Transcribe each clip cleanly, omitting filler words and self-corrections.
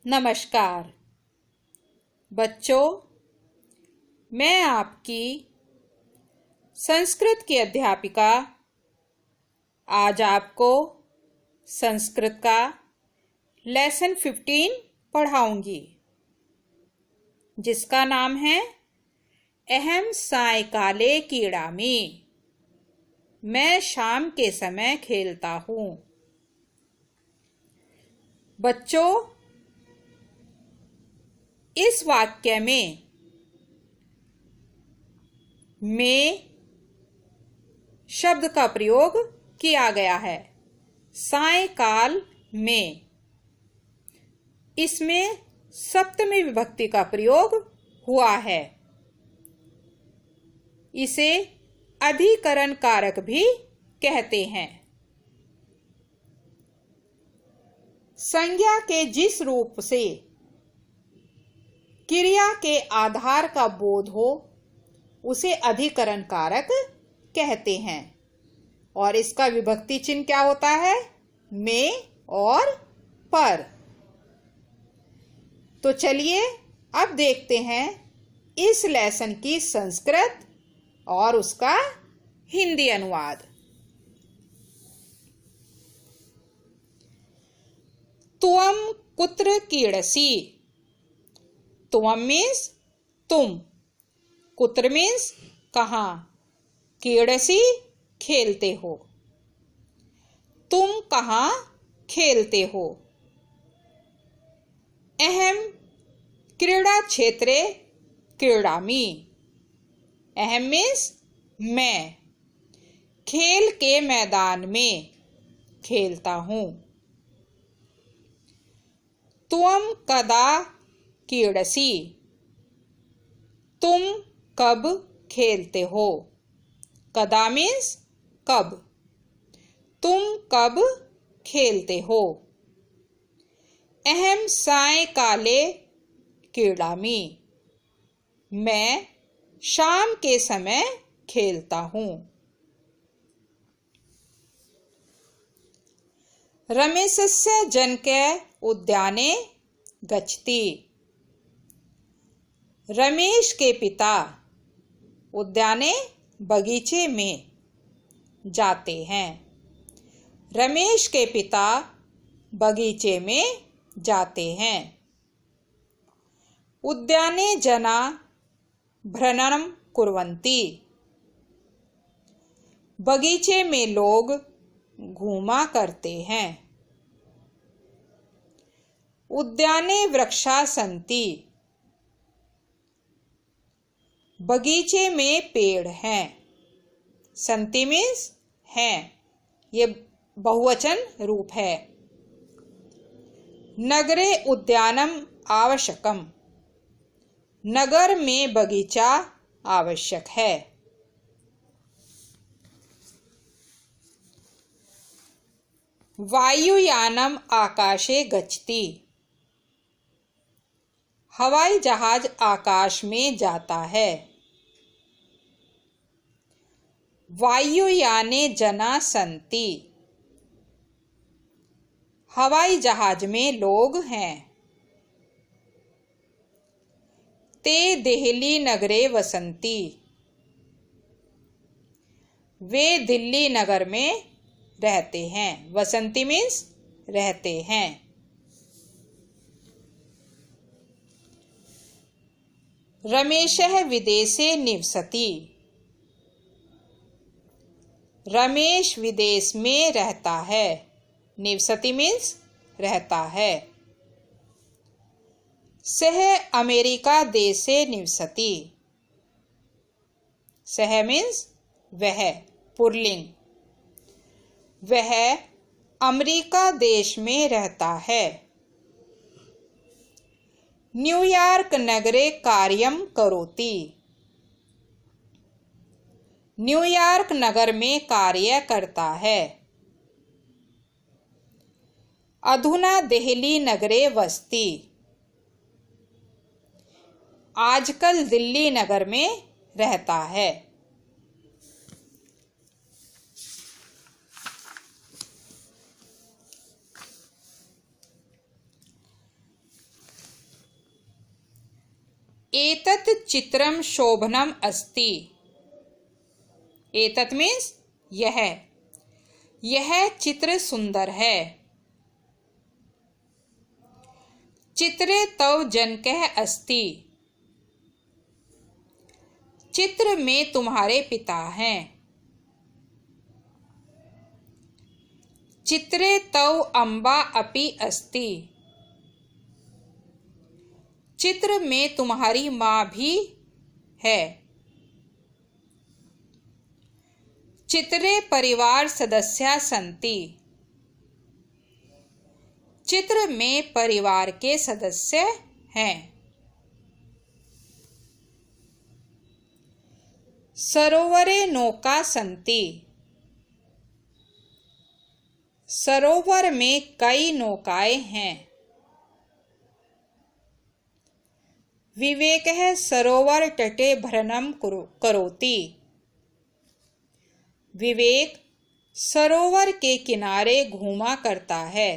नमस्कार बच्चों, मैं आपकी संस्कृत की अध्यापिका आज आपको संस्कृत का लेसन 15 पढ़ाऊंगी, जिसका नाम है अहम सायंकाले क्रीडामि। मैं शाम के समय खेलता हूँ। बच्चों, इस वाक्य में शब्द का प्रयोग किया गया है। सायंकाल में, इसमें सप्तमी विभक्ति का प्रयोग हुआ है। इसे अधिकरण कारक भी कहते हैं। संज्ञा के जिस रूप से क्रिया के आधार का बोध हो उसे अधिकरण कारक कहते हैं। और इसका विभक्ति चिन्ह क्या होता है? में और पर। तो चलिए अब देखते हैं इस लेसन की संस्कृत और उसका हिंदी अनुवाद। त्वम कुत्र क्रीडसि। त्वम मीन्स तुम, कुत्र मीन्स कहाँ, क्रीडसि खेलते हो। तुम कहाँ खेलते हो? अहम क्रीड़ा क्षेत्रे क्रीडामि। अहम मीन्स मैं, खेल के मैदान में खेलता हूँ। त्वम कदा क्रीडसि। तुम कब खेलते हो? कदा मीन्स कब। तुम कब खेलते हो? अहम सायंकाले क्रीडामि। मैं शाम के समय खेलता हूँ। रमेशस्य जनके उद्याने गच्छति। रमेश के पिता उद्याने बगीचे में जाते हैं। रमेश के पिता बगीचे में जाते हैं। उद्याने जना भ्रमणं कुर्वन्ति। बगीचे में लोग घूमा करते हैं। उद्याने वृक्षा सन्ति। बगीचे में पेड़ हैं। सन्ति मीन्स हैं, ये बहुवचन रूप है। नगरे उद्यानम आवश्यकम। नगर में बगीचा आवश्यक है। वायुयानम आकाशे गच्छति। हवाई जहाज आकाश में जाता है। वायुयाने जना सन्ति। हवाई जहाज में लोग हैं। ते देहली नगरे वसन्ति। वे दिल्ली नगर में रहते हैं। वसन्ति मीन्स रहते हैं। रमेशः विदेशे निवसति। रमेश विदेश में रहता है। निवसति मीन्स रहता है। सः अमेरिका देशे निवसति। सः मीन्स वह, पुल्लिंग। वह अमेरिका देश में रहता है। न्यूयॉर्क नगरे कार्यं करोति। न्यूयॉर्क नगर में कार्य करता है। अधुना देहली नगरे वसति। आजकल दिल्ली नगर में रहता है। एतत् चित्रम शोभनम अस्ति। एतत् मीन्स यह चित्र सुंदर है। चित्रे तव जनकः अस्ति। चित्र में तुम्हारे पिता हैं। चित्रे तव अम्बा अपि अस्ति। चित्र में तुम्हारी माँ भी है। चित्रे परिवार सदस्या सन्ति। चित्र में परिवार के सदस्य हैं। सरोवरे नौका सन्ति। सरोवर में कई नौकाएं हैं। विवेकः सरोवर तटे भ्रमणं करोति। विवेक सरोवर के किनारे घूमा करता है।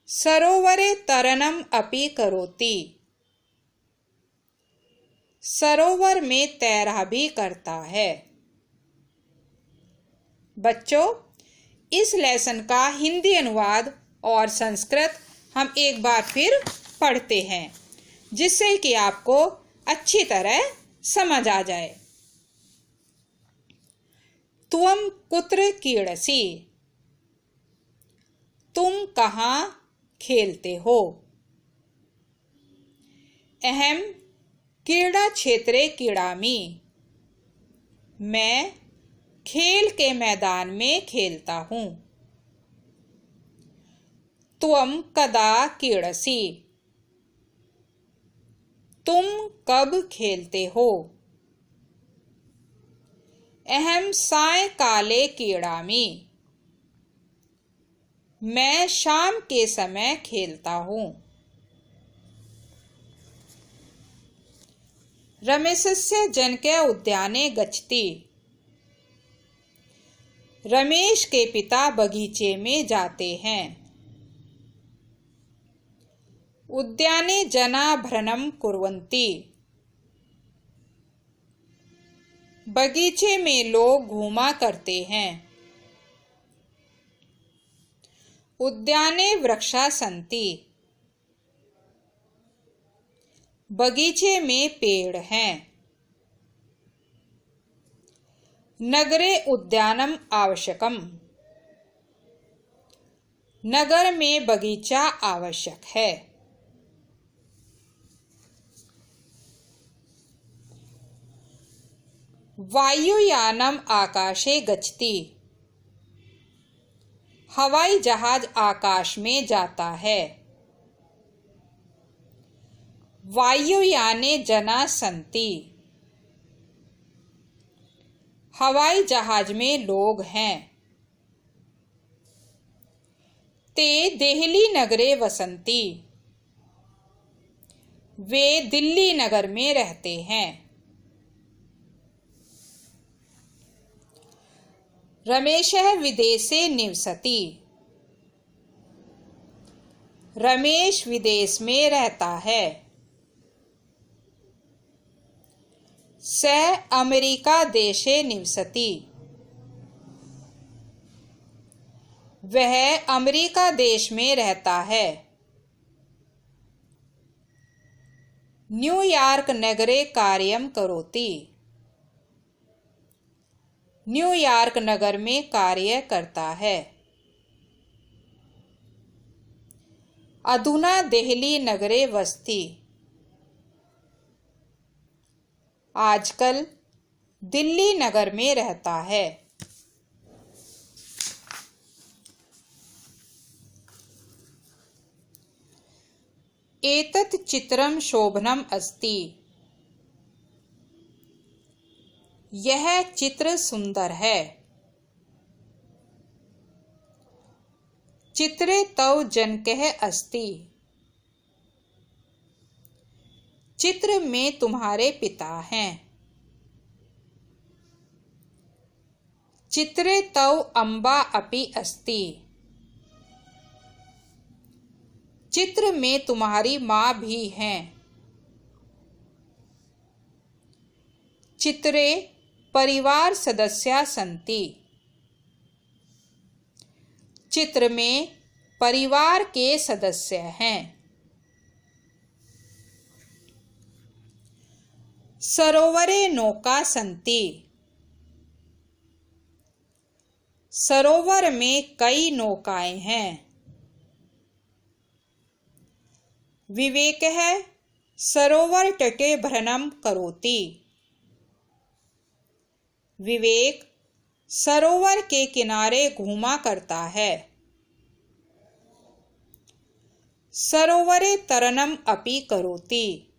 सरोवरे तरणम अपि करोति। सरोवर में तैरा भी करता है। बच्चों, इस लेसन का हिंदी अनुवाद और संस्कृत हम एक बार फिर पढ़ते हैं, जिससे कि आपको अच्छी तरह समझ आ जाए। त्वं कुत्र क्रीडसि। तुम कहाँ खेलते हो। अहम क्रीडा क्षेत्रे क्रीडामि। मैं खेल के मैदान में खेलता हूँ। त्वं कदा क्रीडसि। तुम कब खेलते हो। अहम सायंकाले क्रीडामि। मैं शाम के समय खेलता हूँ। रमेशस्य जनकः उद्याने गच्छति। रमेश के पिता बगीचे में जाते हैं। उद्याने जना भ्रमणं कुर्वन्ति। बगीचे में लोग घूमा करते हैं। उद्याने वृक्षा सन्ति। बगीचे में पेड़ हैं। नगरे उद्यानम आवश्यकम। नगर में बगीचा आवश्यक है। वायुयानम आकाशे गच्छति। हवाई जहाज आकाश में जाता है। वायुयाने जना सन्ति। हवाई जहाज में लोग हैं। ते देहली नगरे वसन्ति। वे दिल्ली नगर में रहते हैं। रमेशः विदेशे निवसति। रमेश विदेश में रहता है। सः अमेरिका देशे निवसति। वह अमेरिका देश में रहता है। न्यूयॉर्क नगरे कार्यं करोति। न्यूयॉर्क नगर में कार्य करता है। अधुना देहली नगरे वसति। आजकल दिल्ली नगर में रहता है। एतत् चित्रम शोभनम अस्ति। यह चित्र सुंदर है। चित्रे तव जनकः अस्ति। चित्र में तुम्हारे पिता हैं। चित्रे तव अम्बा अपि अस्ति। चित्र में तुम्हारी माँ भी हैं। चित्रे परिवार सदस्या सन्ति। चित्र में परिवार के सदस्य हैं। सरोवरे नौका सन्ति। सरोवर में कई नौकाएं हैं। विवेकः सरोवर तटे भ्रमणं करोति। विवेक सरोवर के किनारे घूमा करता है। सरोवरे तरणम् अपि करोति।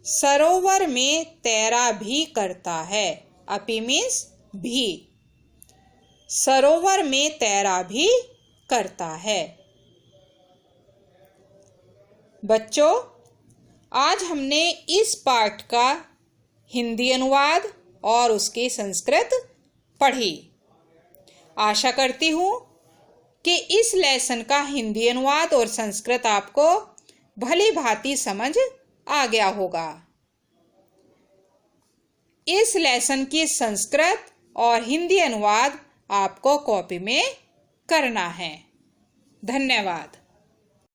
सरोवर में तैरा भी करता है। अपि मीन्स भी। सरोवर में तैरा भी करता है। बच्चों, आज हमने इस पाठ का हिंदी अनुवाद और उसकी संस्कृत पढ़ी। आशा करती हूँ कि इस लेसन का हिंदी अनुवाद और संस्कृत आपको भली भांति समझ आ गया होगा। इस लेसन की संस्कृत और हिंदी अनुवाद आपको कॉपी में करना है। धन्यवाद।